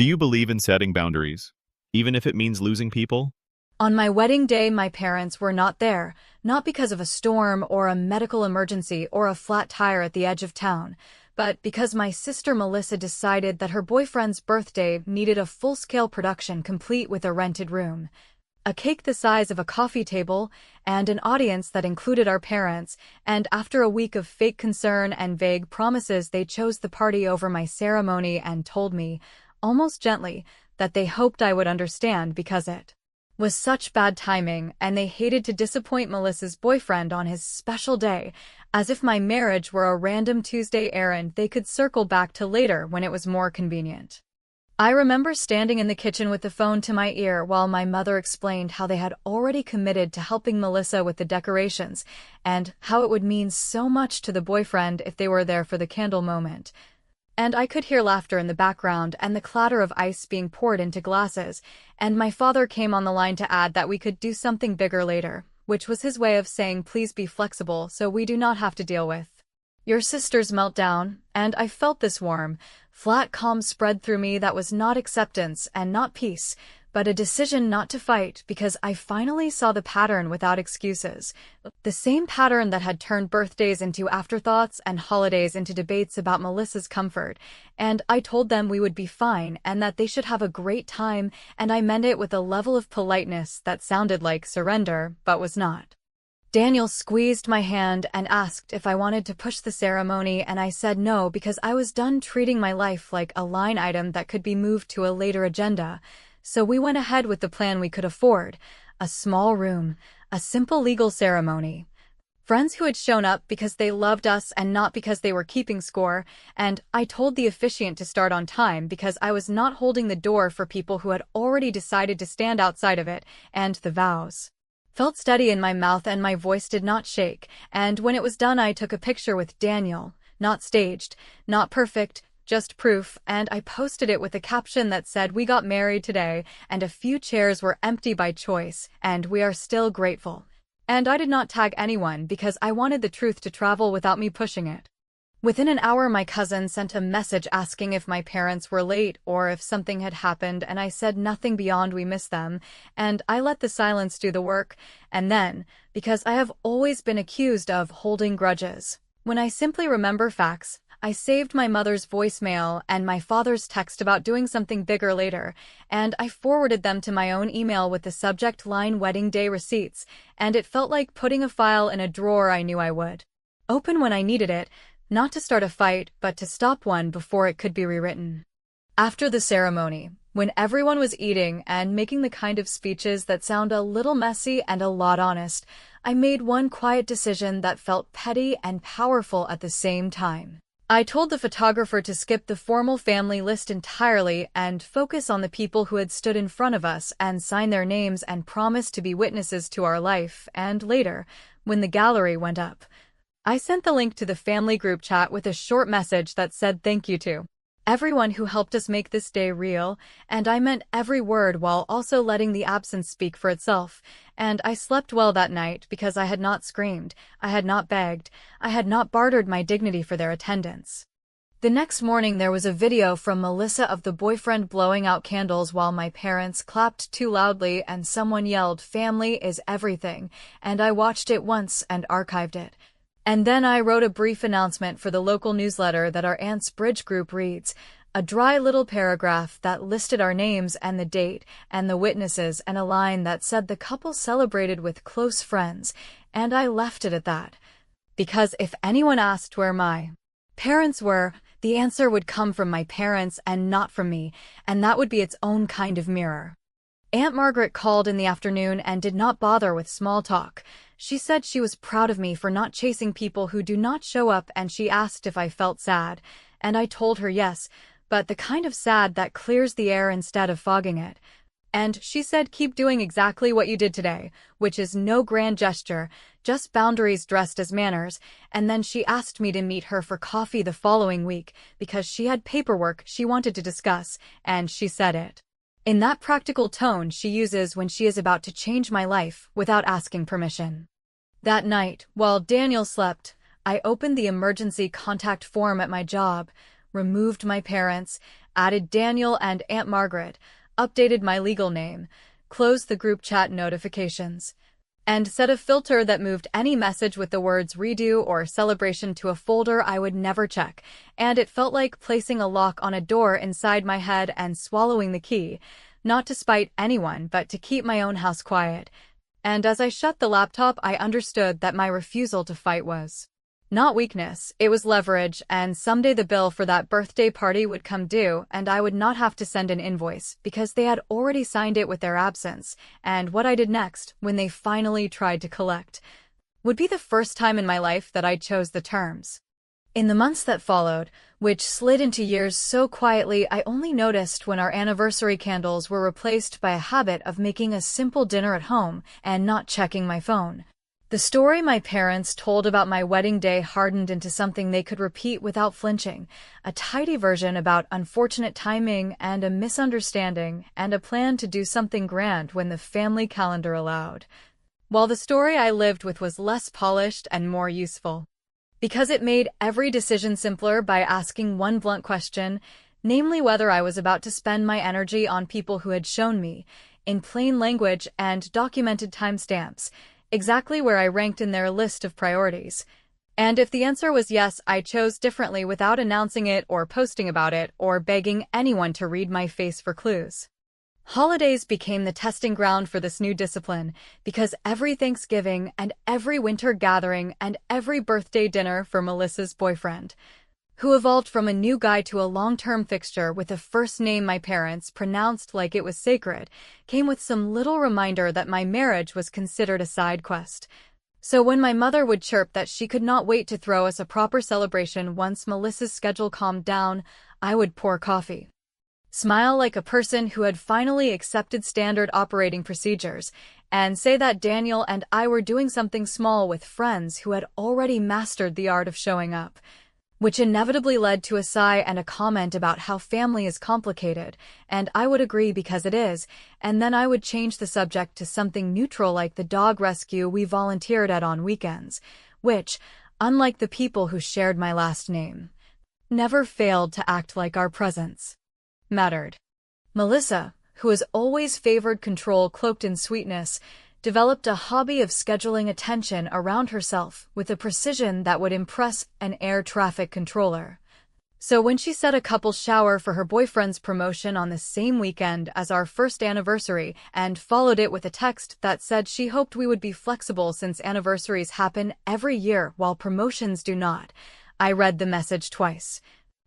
Do you believe in setting boundaries, even if it means losing people? On my wedding day, my parents were not there, not because of a storm or a medical emergency or a flat tire at the edge of town, but because my sister Melissa decided that her boyfriend's birthday needed a full-scale production complete with a rented room. A cake the size of a coffee table, and an audience that included our parents, and after a week of fake concern and vague promises, they chose the party over my ceremony and told me, almost gently, that they hoped I would understand because it was such bad timing and they hated to disappoint Melissa's boyfriend on his special day, as if my marriage were a random Tuesday errand they could circle back to later when it was more convenient. I remember standing in the kitchen with the phone to my ear while my mother explained how they had already committed to helping Melissa with the decorations, and how it would mean so much to the boyfriend if they were there for the candle moment. And I could hear laughter in the background and the clatter of ice being poured into glasses, and my father came on the line to add that we could do something bigger later, which was his way of saying please be flexible so we do not have to deal with your sister's meltdown, and I felt this warm, flat calm spread through me that was not acceptance and not peace, but a decision not to fight because I finally saw the pattern without excuses. The same pattern that had turned birthdays into afterthoughts and holidays into debates about Melissa's comfort, and I told them we would be fine and that they should have a great time, and I meant it with a level of politeness that sounded like surrender, but was not. Daniel squeezed my hand and asked if I wanted to push the ceremony, and I said no because I was done treating my life like a line item that could be moved to a later agenda. So we went ahead with the plan we could afford: a small room, a simple legal ceremony, friends who had shown up because they loved us and not because they were keeping score, and I told the officiant to start on time because I was not holding the door for people who had already decided to stand outside of it, and the vows felt steady in my mouth and my voice did not shake, and when it was done I took a picture with Daniel, not staged, not perfect, just proof, and I posted it with a caption that said we got married today, and a few chairs were empty by choice, and we are still grateful. And I did not tag anyone because I wanted the truth to travel without me pushing it. Within an hour my cousin sent a message asking if my parents were late or if something had happened, and I said nothing beyond we miss them, and I let the silence do the work, and then, because I have always been accused of holding grudges, when I simply remember facts, I saved my mother's voicemail and my father's text about doing something bigger later, and I forwarded them to my own email with the subject line wedding day receipts, and it felt like putting a file in a drawer I knew I would open when I needed it, not to start a fight, but to stop one before it could be rewritten. After the ceremony, when everyone was eating and making the kind of speeches that sound a little messy and a lot honest, I made one quiet decision that felt petty and powerful at the same time. I told the photographer to skip the formal family list entirely and focus on the people who had stood in front of us and sign their names and promise to be witnesses to our life, and later, when the gallery went up, I sent the link to the family group chat with a short message that said thank you to everyone who helped us make this day real, and I meant every word while also letting the absence speak for itself, and I slept well that night because I had not screamed, I had not begged, I had not bartered my dignity for their attendance. The next morning there was a video from Melissa of the boyfriend blowing out candles while my parents clapped too loudly and someone yelled "Family is everything," and I watched it once and archived it. And then I wrote a brief announcement for the local newsletter that our aunt's bridge group reads, a dry little paragraph that listed our names and the date and the witnesses and a line that said the couple celebrated with close friends, and I left it at that. Because if anyone asked where my parents were, the answer would come from my parents and not from me, and that would be its own kind of mirror. Aunt Margaret called in the afternoon and did not bother with small talk. She said she was proud of me for not chasing people who do not show up, and she asked if I felt sad, and I told her yes, but the kind of sad that clears the air instead of fogging it. And she said keep doing exactly what you did today, which is no grand gesture, just boundaries dressed as manners, and then she asked me to meet her for coffee the following week because she had paperwork she wanted to discuss, and she said it in that practical tone she uses when she is about to change my life without asking permission. That night, while Daniel slept, I opened the emergency contact form at my job, removed my parents, added Daniel and Aunt Margaret, updated my legal name, closed the group chat notifications, and set a filter that moved any message with the words redo or celebration to a folder I would never check, and it felt like placing a lock on a door inside my head and swallowing the key, not to spite anyone but to keep my own house quiet. And as I shut the laptop, I understood that my refusal to fight was not weakness, it was leverage, and someday the bill for that birthday party would come due, and I would not have to send an invoice, because they had already signed it with their absence, and what I did next, when they finally tried to collect, would be the first time in my life that I chose the terms. In the months that followed, which slid into years so quietly I only noticed when our anniversary candles were replaced by a habit of making a simple dinner at home and not checking my phone. The story my parents told about my wedding day hardened into something they could repeat without flinching, a tidy version about unfortunate timing and a misunderstanding and a plan to do something grand when the family calendar allowed. While the story I lived with was less polished and more useful, because it made every decision simpler by asking one blunt question, namely whether I was about to spend my energy on people who had shown me, in plain language and documented timestamps, exactly where I ranked in their list of priorities. And if the answer was yes, I chose differently without announcing it or posting about it or begging anyone to read my face for clues. Holidays became the testing ground for this new discipline because every Thanksgiving and every winter gathering and every birthday dinner for Melissa's boyfriend, who evolved from a new guy to a long-term fixture with a first name my parents pronounced like it was sacred, came with some little reminder that my marriage was considered a side quest. So when my mother would chirp that she could not wait to throw us a proper celebration once Melissa's schedule calmed down, I would pour coffee, smile like a person who had finally accepted standard operating procedures, and say that Daniel and I were doing something small with friends who had already mastered the art of showing up, which inevitably led to a sigh and a comment about how family is complicated, and I would agree because it is, and then I would change the subject to something neutral like the dog rescue we volunteered at on weekends, which, unlike the people who shared my last name, never failed to act like our presence mattered. Melissa, who has always favored control cloaked in sweetness, developed a hobby of scheduling attention around herself with a precision that would impress an air traffic controller. So when she set a couple shower for her boyfriend's promotion on the same weekend as our first anniversary and followed it with a text that said she hoped we would be flexible since anniversaries happen every year while promotions do not, I read the message twice,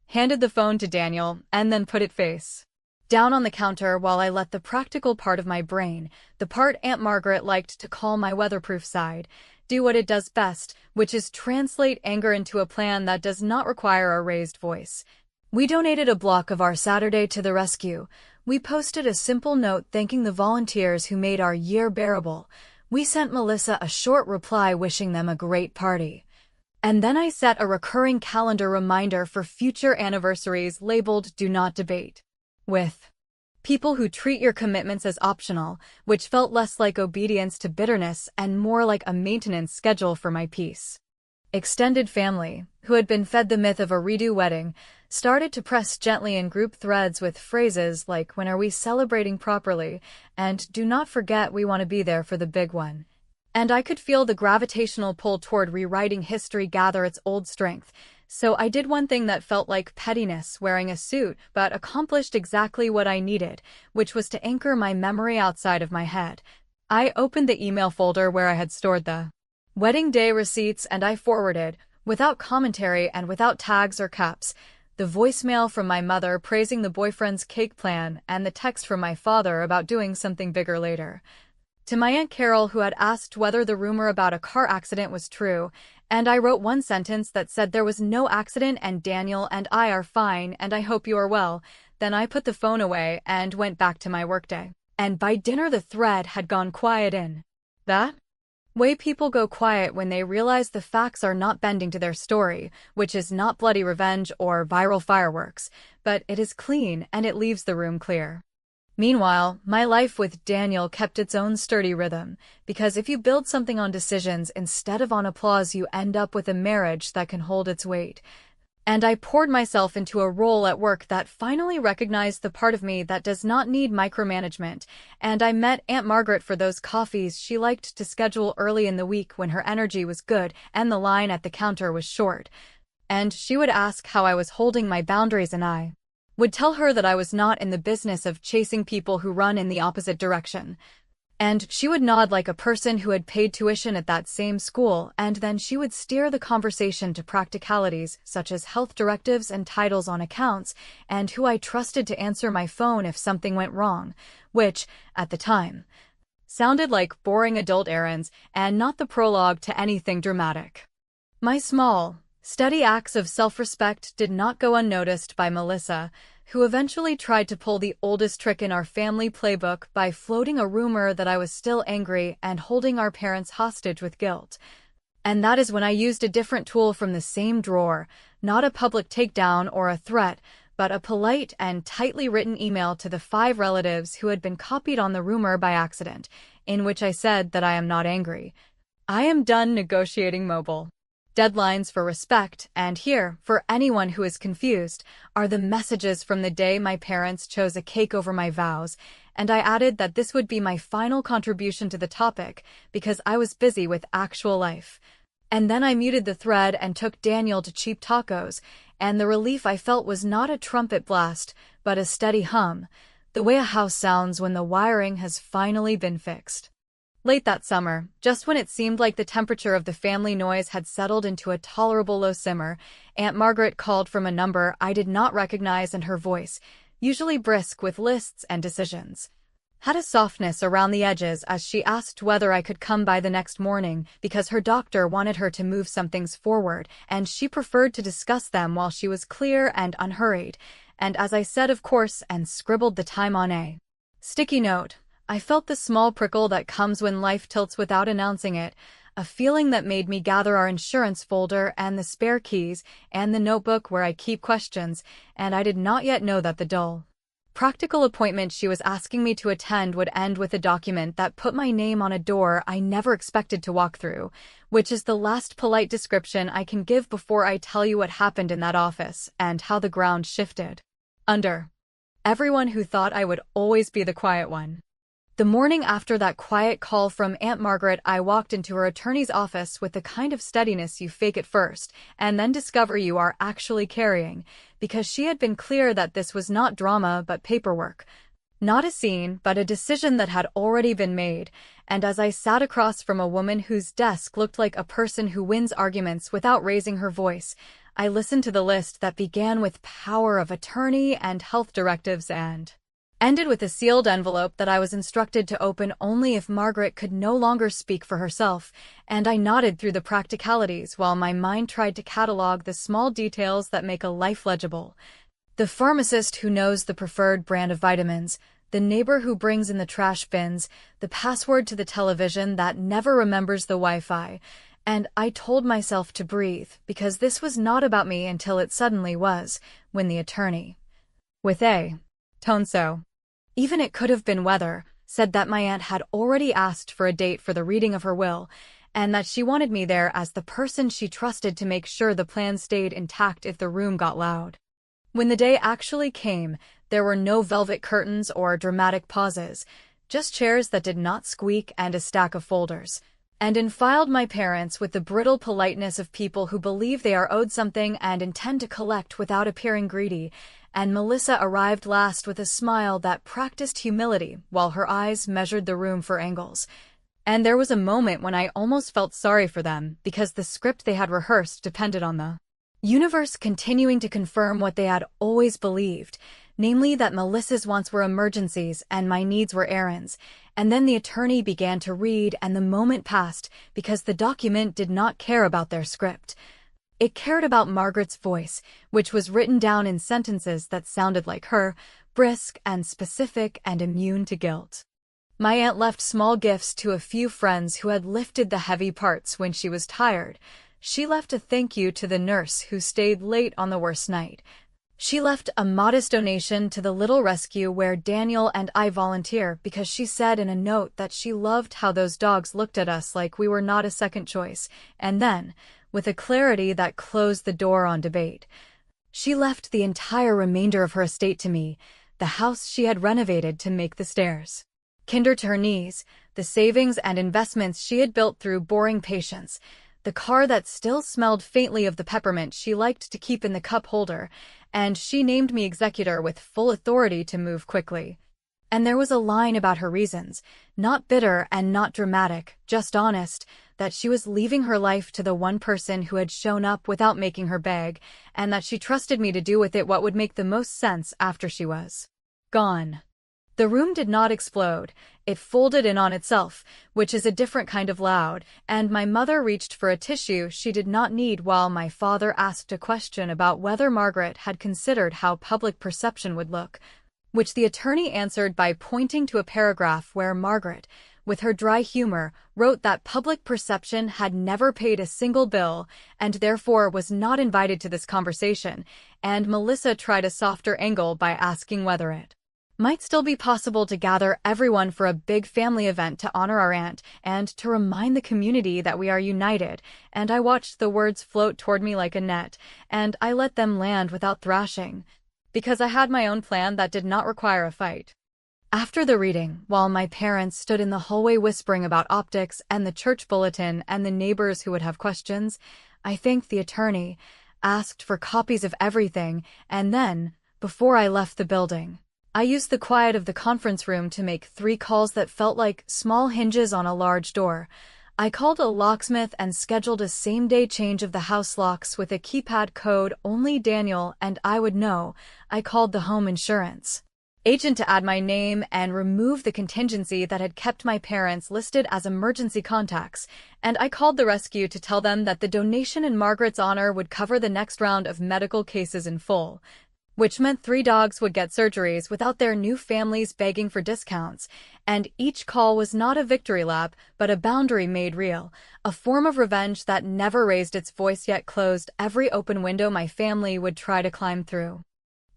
handed the phone to Daniel, and then put it face down on the counter while I let the practical part of my brain, the part Aunt Margaret liked to call my weatherproof side, do what it does best, which is translate anger into a plan that does not require a raised voice. We donated a block of our Saturday to the rescue. We posted a simple note thanking the volunteers who made our year bearable. We sent Melissa a short reply wishing them a great party. And then I set a recurring calendar reminder for future anniversaries labeled Do Not Debate, with people who treat your commitments as optional, which felt less like obedience to bitterness and more like a maintenance schedule for my peace. Extended family, who had been fed the myth of a redo wedding, started to press gently in group threads with phrases like when are we celebrating properly and do not forget we want to be there for the big one. And I could feel the gravitational pull toward rewriting history gather its old strength. So I did one thing that felt like pettiness, wearing a suit, but accomplished exactly what I needed, which was to anchor my memory outside of my head. I opened the email folder where I had stored the wedding day receipts and I forwarded, without commentary and without tags or caps, the voicemail from my mother praising the boyfriend's cake plan and the text from my father about doing something bigger later. To my Aunt Carol, who had asked whether the rumor about a car accident was true, and I wrote one sentence that said there was no accident and Daniel and I are fine and I hope you are well. Then I put the phone away and went back to my workday. And by dinner the thread had gone quiet in that way people go quiet when they realize the facts are not bending to their story, which is not bloody revenge or viral fireworks, but it is clean and it leaves the room clear. Meanwhile, my life with Daniel kept its own sturdy rhythm, because if you build something on decisions instead of on applause, you end up with a marriage that can hold its weight. And I poured myself into a role at work that finally recognized the part of me that does not need micromanagement, and I met Aunt Margaret for those coffees she liked to schedule early in the week when her energy was good and the line at the counter was short. And she would ask how I was holding my boundaries, and I would tell her that I was not in the business of chasing people who run in the opposite direction. And she would nod like a person who had paid tuition at that same school, and then she would steer the conversation to practicalities such as health directives and titles on accounts, and who I trusted to answer my phone if something went wrong, which, at the time, sounded like boring adult errands and not the prologue to anything dramatic. My small, steady acts of self-respect did not go unnoticed by Melissa, who eventually tried to pull the oldest trick in our family playbook by floating a rumor that I was still angry and holding our parents hostage with guilt. And that is when I used a different tool from the same drawer, not a public takedown or a threat, but a polite and tightly written email to the 5 relatives who had been copied on the rumor by accident, in which I said that I am not angry. I am done negotiating mobile deadlines for respect, and here, for anyone who is confused, are the messages from the day my parents chose a cake over my vows, and I added that this would be my final contribution to the topic because I was busy with actual life. And then I muted the thread and took Daniel to cheap tacos, and the relief I felt was not a trumpet blast, but a steady hum, the way a house sounds when the wiring has finally been fixed. Late that summer, just when it seemed like the temperature of the family noise had settled into a tolerable low simmer, Aunt Margaret called from a number I did not recognize, and her voice, usually brisk with lists and decisions, had a softness around the edges as she asked whether I could come by the next morning because her doctor wanted her to move some things forward, and she preferred to discuss them while she was clear and unhurried, and as I said of course and scribbled the time on a sticky note, I felt the small prickle that comes when life tilts without announcing it, a feeling that made me gather our insurance folder and the spare keys and the notebook where I keep questions, and I did not yet know that the dull, practical appointment she was asking me to attend would end with a document that put my name on a door I never expected to walk through, which is the last polite description I can give before I tell you what happened in that office and how the ground shifted under everyone who thought I would always be the quiet one. The morning after that quiet call from Aunt Margaret, I walked into her attorney's office with the kind of steadiness you fake at first and then discover you are actually carrying, because she had been clear that this was not drama but paperwork. Not a scene, but a decision that had already been made, and as I sat across from a woman whose desk looked like a person who wins arguments without raising her voice, I listened to the list that began with power of attorney and health directives and ended with a sealed envelope that I was instructed to open only if Margaret could no longer speak for herself, and I nodded through the practicalities while my mind tried to catalog the small details that make a life legible. The pharmacist who knows the preferred brand of vitamins, the neighbor who brings in the trash bins, the password to the television that never remembers the Wi-Fi, and I told myself to breathe because this was not about me until it suddenly was, when the attorney, with a tone so even it could have been weather, said that my aunt had already asked for a date for the reading of her will, and that she wanted me there as the person she trusted to make sure the plan stayed intact if the room got loud. When the day actually came, there were no velvet curtains or dramatic pauses, just chairs that did not squeak and a stack of folders. And in filed my parents with the brittle politeness of people who believe they are owed something and intend to collect without appearing greedy, and Melissa arrived last with a smile that practiced humility while her eyes measured the room for angles. And there was a moment when I almost felt sorry for them because the script they had rehearsed depended on the universe continuing to confirm what they had always believed, namely that Melissa's wants were emergencies and my needs were errands. And then the attorney began to read and the moment passed because the document did not care about their script. It cared about Margaret's voice, which was written down in sentences that sounded like her, brisk and specific and immune to guilt. My aunt left small gifts to a few friends who had lifted the heavy parts when she was tired. She left a thank you to the nurse who stayed late on the worst night. She left a modest donation to the little rescue where Daniel and I volunteer because she said in a note that she loved how those dogs looked at us like we were not a second choice, and then, with a clarity that closed the door on debate, She left the entire remainder of her estate to me, the house she had renovated to make the stairs. Kinder to her knees, the savings and investments she had built through boring patience, the car that still smelled faintly of the peppermint she liked to keep in the cup holder, and she named me executor with full authority to move quickly. And there was a line about her reasons, not bitter and not dramatic, just honest, that she was leaving her life to the one person who had shown up without making her beg, and that she trusted me to do with it what would make the most sense after she was gone. The room did not explode. It folded in on itself, which is a different kind of loud, and my mother reached for a tissue she did not need while my father asked a question about whether Margaret had considered how public perception would look, which the attorney answered by pointing to a paragraph where Margaret, with her dry humor, wrote that public perception had never paid a single bill and therefore was not invited to this conversation, and Melissa tried a softer angle by asking whether it might still be possible to gather everyone for a big family event to honor our aunt and to remind the community that we are united, and I watched the words float toward me like a net, and I let them land without thrashing, because I had my own plan that did not require a fight. After the reading, while my parents stood in the hallway whispering about optics and the church bulletin and the neighbors who would have questions, I thanked the attorney, asked for copies of everything, and then, before I left the building, I used the quiet of the conference room to make 3 calls that felt like small hinges on a large door. I called a locksmith and scheduled a same-day change of the house locks with a keypad code only Daniel and I would know. I called the home insurance agent to add my name and remove the contingency that had kept my parents listed as emergency contacts, and I called the rescue to tell them that the donation in Margaret's honor would cover the next round of medical cases in full, which meant 3 dogs would get surgeries without their new families begging for discounts, and each call was not a victory lap, but a boundary made real, a form of revenge that never raised its voice yet closed every open window my family would try to climb through.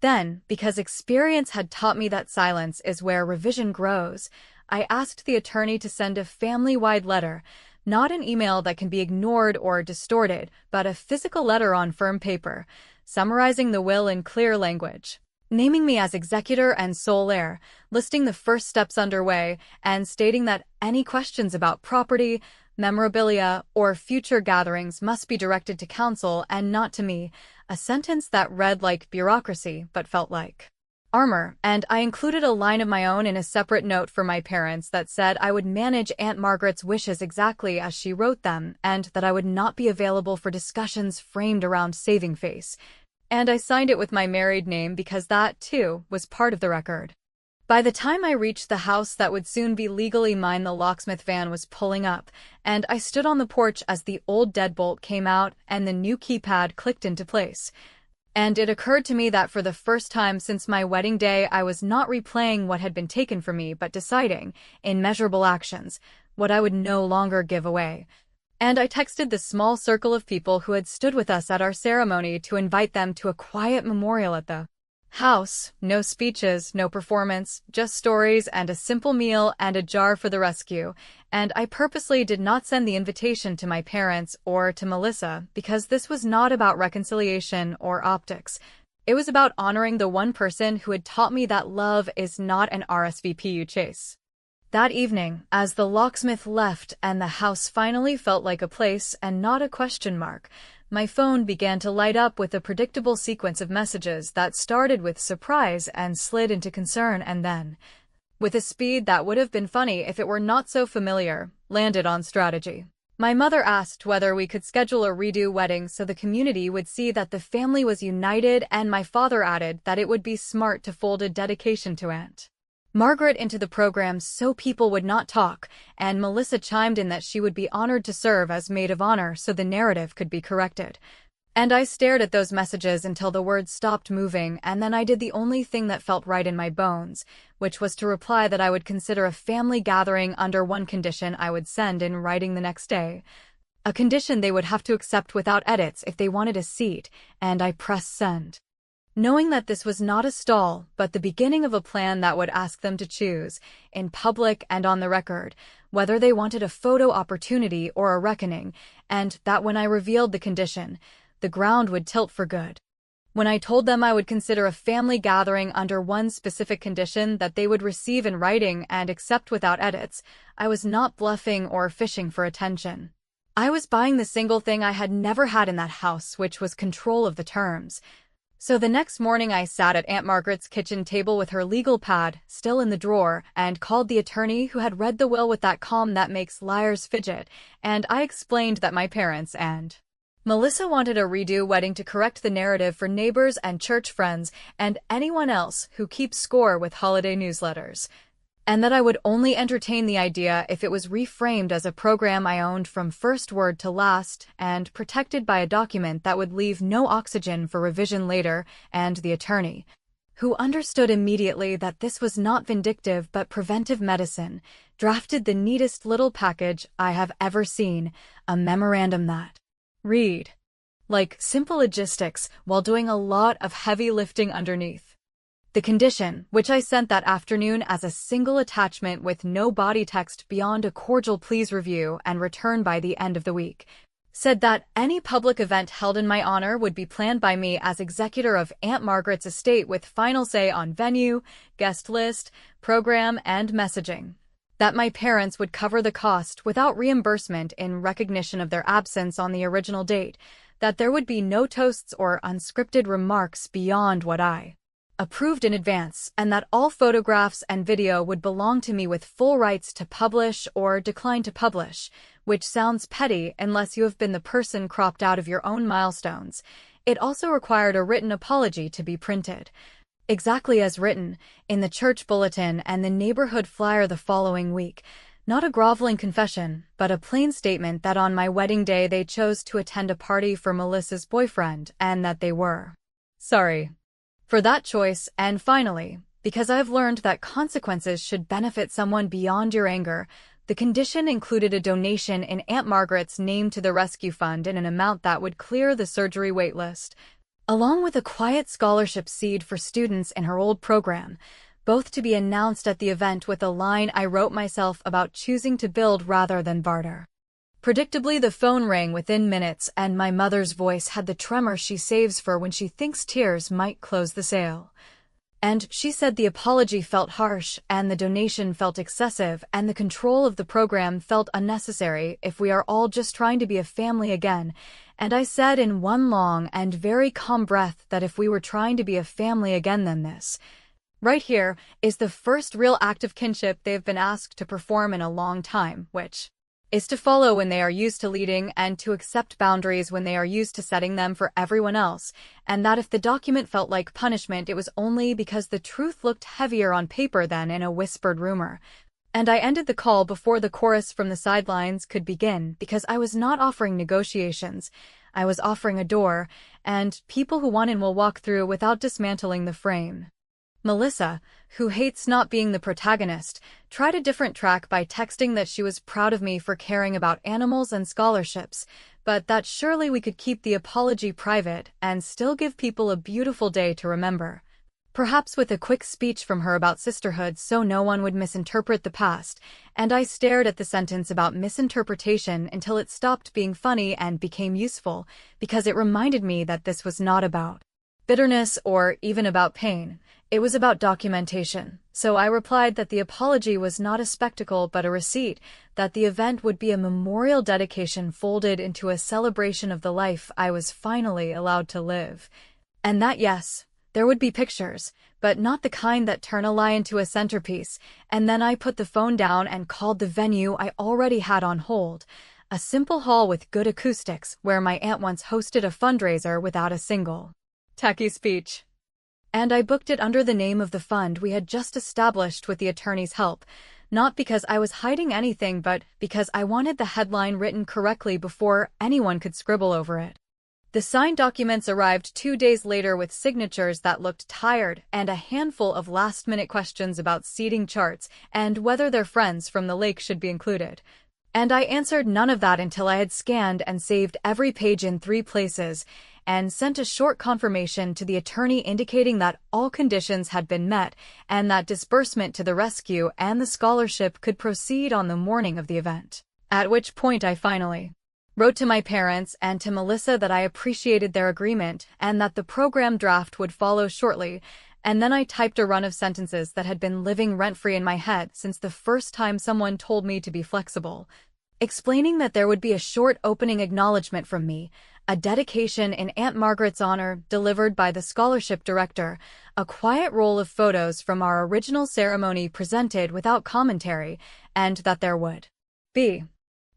Then, because experience had taught me that silence is where revision grows, I asked the attorney to send a family-wide letter, not an email that can be ignored or distorted, but a physical letter on firm paper, summarizing the will in clear language, naming me as executor and sole heir, listing the first steps underway, and stating that any questions about property, memorabilia, or future gatherings must be directed to counsel and not to me, a sentence that read like bureaucracy but felt like armor, and I included a line of my own in a separate note for my parents that said I would manage Aunt Margaret's wishes exactly as she wrote them and that I would not be available for discussions framed around saving face. And I signed it with my married name because that, too, was part of the record. By the time I reached the house that would soon be legally mine, the locksmith van was pulling up, and I stood on the porch as the old deadbolt came out and the new keypad clicked into place. And it occurred to me that for the first time since my wedding day, I was not replaying what had been taken from me, but deciding, in measurable actions, what I would no longer give away. And I texted the small circle of people who had stood with us at our ceremony to invite them to a quiet memorial at the house. No speeches, no performance, just stories and a simple meal and a jar for the rescue. And I purposely did not send the invitation to my parents or to Melissa because this was not about reconciliation or optics. It was about honoring the one person who had taught me that love is not an RSVP you chase. That evening, as the locksmith left and the house finally felt like a place and not a question mark, my phone began to light up with a predictable sequence of messages that started with surprise and slid into concern and then, with a speed that would have been funny if it were not so familiar, landed on strategy. My mother asked whether we could schedule a redo wedding so the community would see that the family was united, and my father added that it would be smart to fold a dedication to Aunt Margaret into the program so people would not talk, and Melissa chimed in that she would be honored to serve as maid of honor so the narrative could be corrected. And I stared at those messages until the words stopped moving, and then I did the only thing that felt right in my bones, which was to reply that I would consider a family gathering under one condition I would send in writing the next day. A condition they would have to accept without edits if they wanted a seat, and I pressed send, knowing that this was not a stall, but the beginning of a plan that would ask them to choose, in public and on the record, whether they wanted a photo opportunity or a reckoning, and that when I revealed the condition, the ground would tilt for good. When I told them I would consider a family gathering under one specific condition that they would receive in writing and accept without edits, I was not bluffing or fishing for attention. I was buying the single thing I had never had in that house, which was control of the terms. So the next morning I sat at Aunt Margaret's kitchen table with her legal pad still in the drawer and called the attorney who had read the will with that calm that makes liars fidget, and I explained that my parents and Melissa wanted a redo wedding to correct the narrative for neighbors and church friends and anyone else who keeps score with holiday newsletters, and that I would only entertain the idea if it was reframed as a program I owned from first word to last and protected by a document that would leave no oxygen for revision later, and the attorney, who understood immediately that this was not vindictive but preventive medicine, drafted the neatest little package I have ever seen, a memorandum that read like simple logistics while doing a lot of heavy lifting underneath. The condition, which I sent that afternoon as a single attachment with no body text beyond a cordial please review and return by the end of the week, said that any public event held in my honor would be planned by me as executor of Aunt Margaret's estate with final say on venue, guest list, program, and messaging. That my parents would cover the cost without reimbursement in recognition of their absence on the original date, that there would be no toasts or unscripted remarks beyond what I approved in advance, and that all photographs and video would belong to me with full rights to publish or decline to publish, which sounds petty unless you have been the person cropped out of your own milestones. It also required a written apology to be printed, exactly as written, in the church bulletin and the neighborhood flyer the following week. Not a groveling confession, but a plain statement that on my wedding day they chose to attend a party for Melissa's boyfriend and that they were sorry for that choice, and finally, because I've learned that consequences should benefit someone beyond your anger, the condition included a donation in Aunt Margaret's name to the rescue fund in an amount that would clear the surgery waitlist, along with a quiet scholarship seed for students in her old program, both to be announced at the event with a line I wrote myself about choosing to build rather than barter. Predictably, the phone rang within minutes, and my mother's voice had the tremor she saves for when she thinks tears might close the sale. And she said the apology felt harsh, and the donation felt excessive, and the control of the program felt unnecessary if we are all just trying to be a family again. And I said in one long and very calm breath that if we were trying to be a family again, then this right here is the first real act of kinship they've been asked to perform in a long time, which is to follow when they are used to leading and to accept boundaries when they are used to setting them for everyone else, and that if the document felt like punishment, it was only because the truth looked heavier on paper than in a whispered rumor. And I ended the call before the chorus from the sidelines could begin, because I was not offering negotiations. I was offering a door, and people who want in will walk through without dismantling the frame. Melissa, who hates not being the protagonist, tried a different track by texting that she was proud of me for caring about animals and scholarships, but that surely we could keep the apology private and still give people a beautiful day to remember. Perhaps with a quick speech from her about sisterhood so no one would misinterpret the past, and I stared at the sentence about misinterpretation until it stopped being funny and became useful, because it reminded me that this was not about bitterness or even about pain. It was about documentation. So I replied that the apology was not a spectacle but a receipt, that the event would be a memorial dedication folded into a celebration of the life I was finally allowed to live. And that yes, there would be pictures, but not the kind that turn a lie into a centerpiece. And then I put the phone down and called the venue I already had on hold, a simple hall with good acoustics where my aunt once hosted a fundraiser without a single tacky speech. And I booked it under the name of the fund we had just established with the attorney's help, not because I was hiding anything but because I wanted the headline written correctly before anyone could scribble over it. The signed documents arrived 2 days later with signatures that looked tired and a handful of last-minute questions about seating charts and whether their friends from the lake should be included. And I answered none of that until I had scanned and saved every page in 3 places, and sent a short confirmation to the attorney indicating that all conditions had been met and that disbursement to the rescue and the scholarship could proceed on the morning of the event. At which point I finally Wrote to my parents and to Melissa that I appreciated their agreement and that the program draft would follow shortly, and then I typed a run of sentences that had been living rent-free in my head since the first time someone told me to be flexible, explaining that there would be a short opening acknowledgement from me, a dedication in Aunt Margaret's honor delivered by the scholarship director, a quiet roll of photos from our original ceremony presented without commentary, and that there would be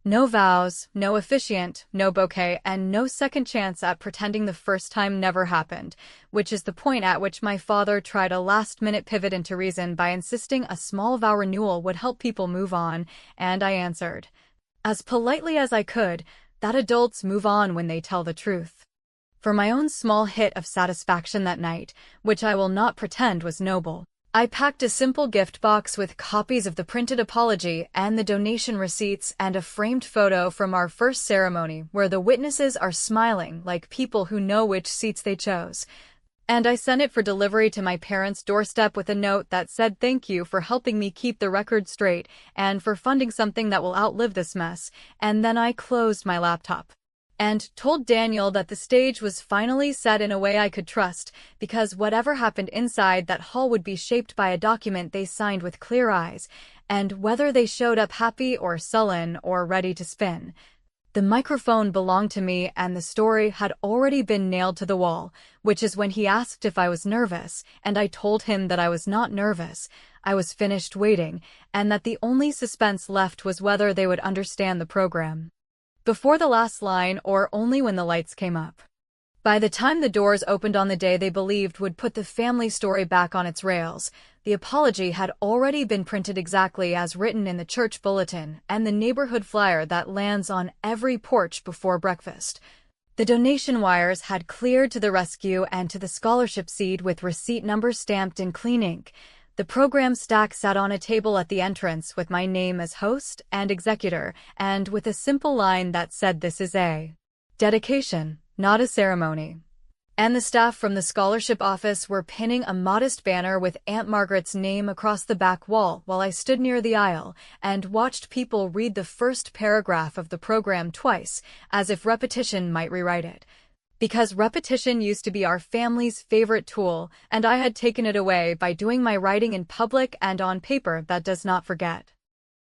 no vows, no officiant, no bouquet, and no second chance at pretending the first time never happened, which is the point at which my father tried a last-minute pivot into reason by insisting a small vow renewal would help people move on, and I answered, as politely as I could, that adults move on when they tell the truth. For my own small hit of satisfaction that night, which I will not pretend was noble, I packed a simple gift box with copies of the printed apology and the donation receipts and a framed photo from our first ceremony where the witnesses are smiling like people who know which seats they chose. And I sent it for delivery to my parents' doorstep with a note that said thank you for helping me keep the record straight and for funding something that will outlive this mess, and then I closed my laptop and told Daniel that the stage was finally set in a way I could trust, because whatever happened inside that hall would be shaped by a document they signed with clear eyes, and whether they showed up happy or sullen or ready to spin. The microphone belonged to me and the story had already been nailed to the wall, which is when he asked if I was nervous, and I told him that I was not nervous, I was finished waiting, and that the only suspense left was whether they would understand the program before the last line or only when the lights came up. By the time the doors opened on the day they believed would put the family story back on its rails, the apology had already been printed exactly as written in the church bulletin and the neighborhood flyer that lands on every porch before breakfast. The donation wires had cleared to the rescue and to the scholarship seed with receipt numbers stamped in clean ink. The program stack sat on a table at the entrance with my name as host and executor, and with a simple line that said this is a dedication, not a ceremony. And the staff from the scholarship office were pinning a modest banner with Aunt Margaret's name across the back wall while I stood near the aisle and watched people read the first paragraph of the program twice, as if repetition might rewrite it. Because repetition used to be our family's favorite tool, and I had taken it away by doing my writing in public and on paper that does not forget.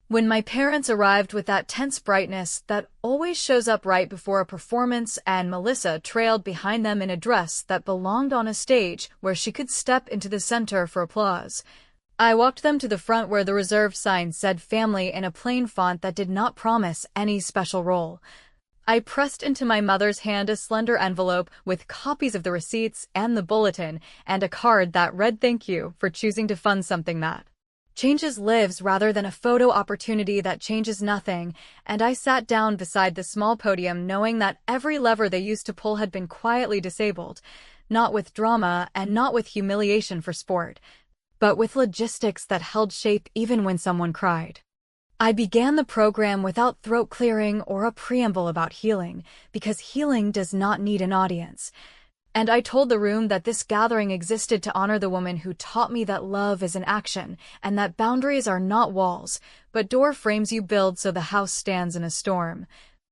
When my parents arrived with that tense brightness that always shows up right before a performance and Melissa trailed behind them in a dress that belonged on a stage where she could step into the center for applause, I walked them to the front where the reserved sign said family in a plain font that did not promise any special role. I pressed into my mother's hand a slender envelope with copies of the receipts and the bulletin and a card that read thank you for choosing to fund something that changes lives rather than a photo opportunity that changes nothing, and I sat down beside the small podium knowing that every lever they used to pull had been quietly disabled, not with drama and not with humiliation for sport, but with logistics that held shape even when someone cried. I began the program without throat clearing or a preamble about healing, because healing does not need an audience. And I told the room that this gathering existed to honor the woman who taught me that love is an action, and that boundaries are not walls, but door frames you build so the house stands in a storm.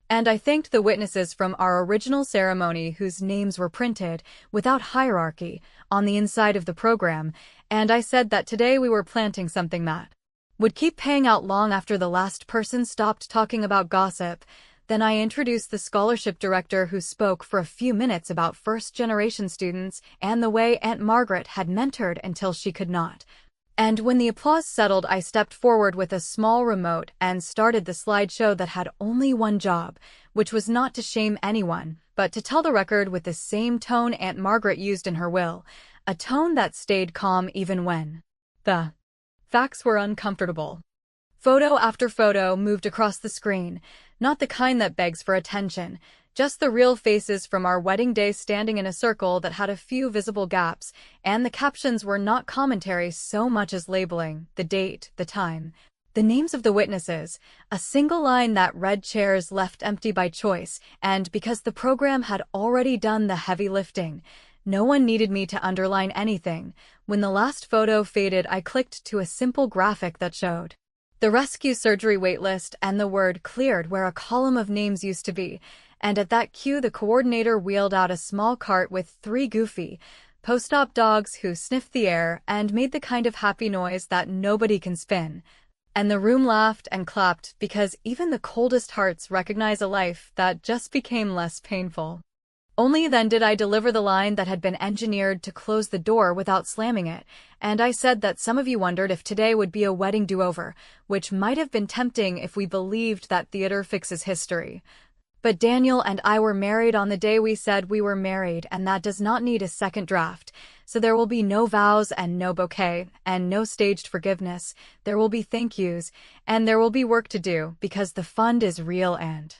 And I thanked the witnesses from our original ceremony whose names were printed, without hierarchy, on the inside of the program, and I said that today we were planting something that would keep paying out long after the last person stopped talking about gossip. Then I introduced the scholarship director who spoke for a few minutes about first-generation students and the way Aunt Margaret had mentored until she could not. And when the applause settled, I stepped forward with a small remote and started the slideshow that had only one job, which was not to shame anyone, but to tell the record with the same tone Aunt Margaret used in her will, a tone that stayed calm even when the facts were uncomfortable. Photo after photo moved across the screen, not the kind that begs for attention, just the real faces from our wedding day standing in a circle that had a few visible gaps, and the captions were not commentary so much as labeling, the date, the time, the names of the witnesses, a single line that read chairs left empty by choice, and because the program had already done the heavy lifting, no one needed me to underline anything. When the last photo faded, I clicked to a simple graphic that showed The rescue surgery waitlist and the word cleared where a column of names used to be, and at that cue the coordinator wheeled out a small cart with 3 goofy, post-op dogs who sniffed the air and made the kind of happy noise that nobody can spin. And the room laughed and clapped because even the coldest hearts recognize a life that just became less painful. Only then did I deliver the line that had been engineered to close the door without slamming it, and I said that some of you wondered if today would be a wedding do-over, which might have been tempting if we believed that theater fixes history. But Daniel and I were married on the day we said we were married, and that does not need a second draft. So there will be no vows and no bouquet, and no staged forgiveness. There will be thank yous, and there will be work to do, because the fund is real and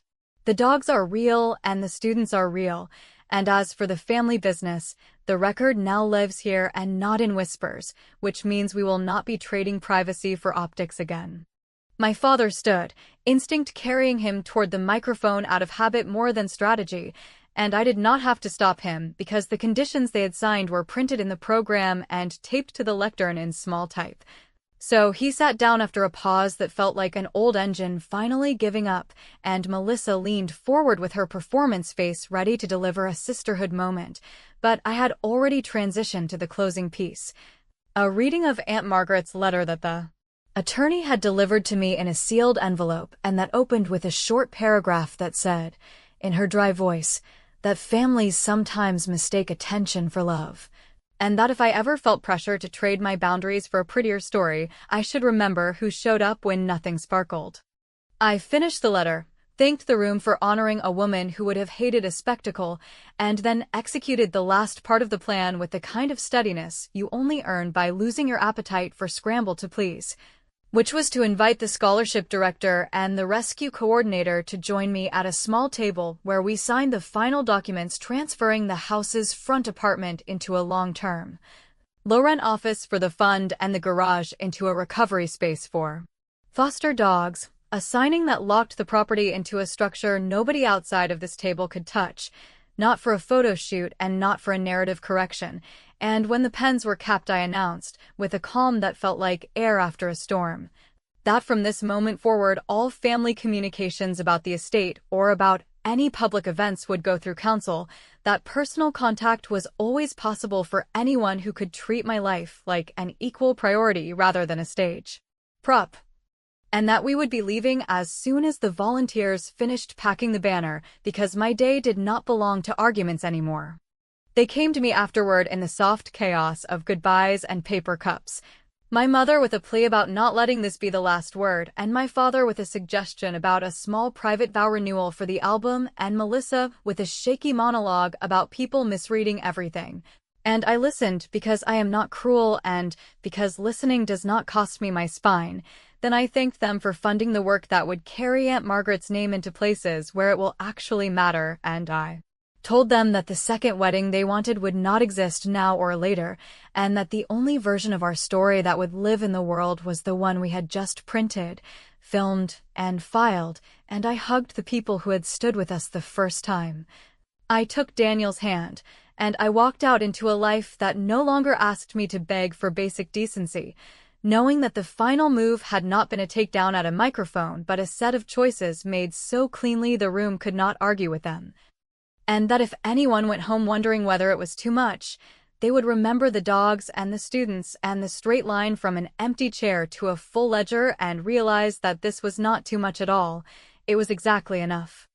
the dogs are real and the students are real. And as for the family business, the record now lives here and not in whispers, which means we will not be trading privacy for optics again. My father stood, instinct carrying him toward the microphone out of habit more than strategy, and I did not have to stop him because the conditions they had signed were printed in the program and taped to the lectern in small type. So he sat down after a pause that felt like an old engine finally giving up, and Melissa leaned forward with her performance face ready to deliver a sisterhood moment. But I had already transitioned to the closing piece, a reading of Aunt Margaret's letter that the attorney had delivered to me in a sealed envelope, and that opened with a short paragraph that said, in her dry voice, that families sometimes mistake attention for love, and that if I ever felt pressure to trade my boundaries for a prettier story, I should remember who showed up when nothing sparkled. I finished the letter, thanked the room for honoring a woman who would have hated a spectacle, and then executed the last part of the plan with the kind of steadiness you only earn by losing your appetite for scramble to please, which was to invite the scholarship director and the rescue coordinator to join me at a small table where we signed the final documents transferring the house's front apartment into a long-term low-rent office for the fund and the garage into a recovery space for foster dogs, a signing that locked the property into a structure nobody outside of this table could touch, not for a photo shoot and not for a narrative correction. And when the pens were capped, I announced, with a calm that felt like air after a storm, that from this moment forward all family communications about the estate or about any public events would go through counsel, that personal contact was always possible for anyone who could treat my life like an equal priority rather than a stage prop, and that we would be leaving as soon as the volunteers finished packing the banner because my day did not belong to arguments anymore. They came to me afterward in the soft chaos of goodbyes and paper cups. My mother with a plea about not letting this be the last word, and my father with a suggestion about a small private vow renewal for the album, and Melissa with a shaky monologue about people misreading everything. And I listened because I am not cruel and because listening does not cost me my spine. Then I thanked them for funding the work that would carry Aunt Margaret's name into places where it will actually matter, and I told them that the second wedding they wanted would not exist now or later, and that the only version of our story that would live in the world was the one we had just printed, filmed, and filed, and I hugged the people who had stood with us the first time. I took Daniel's hand, and I walked out into a life that no longer asked me to beg for basic decency, knowing that the final move had not been a takedown at a microphone but a set of choices made so cleanly the room could not argue with them. And that if anyone went home wondering whether it was too much, they would remember the dogs and the students and the straight line from an empty chair to a full ledger and realize that this was not too much at all. It was exactly enough.